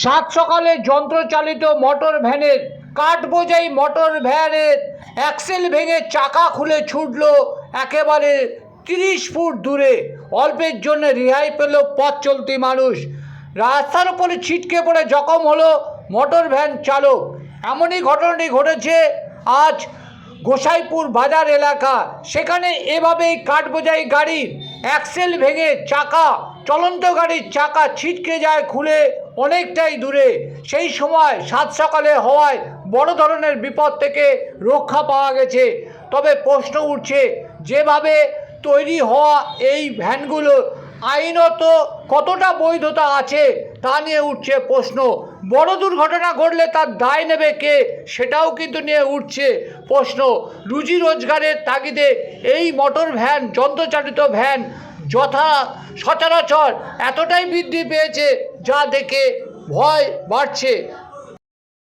সাত সকালে যন্ত্রচালিত মোটর ভ্যানের কাঠ বোঝাই মোটর ভ্যানের অ্যাক্সেল ভেঙে চাকা খুলে ছুটল একেবারে 30 ফুট দূরে। অল্পের জন্য রেহাই পেল পথ চলতি মানুষ। রাস্তার উপরে ছিটকে পড়ে জখম হলো মোটর ভ্যান চালক। এমনই ঘটনাটি ঘটেছে আজ গোসাইপুর বাজার এলাকা। সেখানে এভাবেই কাঠ বোঝাই গাড়ির অ্যাক্সেল ভেঙে চলন্ত গাড়ির চাকা ছিটকে যায় খুলে অনেকটাই দূরে। সেই সময় সাত সকালে হওয়ায় বড় ধরনের বিপদ থেকে রক্ষা পাওয়া গেছে। তবে প্রশ্ন উঠছে, যেভাবে তৈরি হওয়া এই ভ্যানগুলো আইনত কতটা বৈধতা আছে তা নিয়ে উঠছে প্রশ্ন। বড় দুর্ঘটনা ঘটলে তার দায় নেবে কে, সেটাও কিন্তু নিয়ে উঠছে প্রশ্ন। রুজি রোজগারের তাগিদে এই মোটর ভ্যান, যন্ত্রচালিত ভ্যান সচরাচর এতটাই বৃদ্ধি পেয়েছে যা দেখে ভয় বাড়ছে।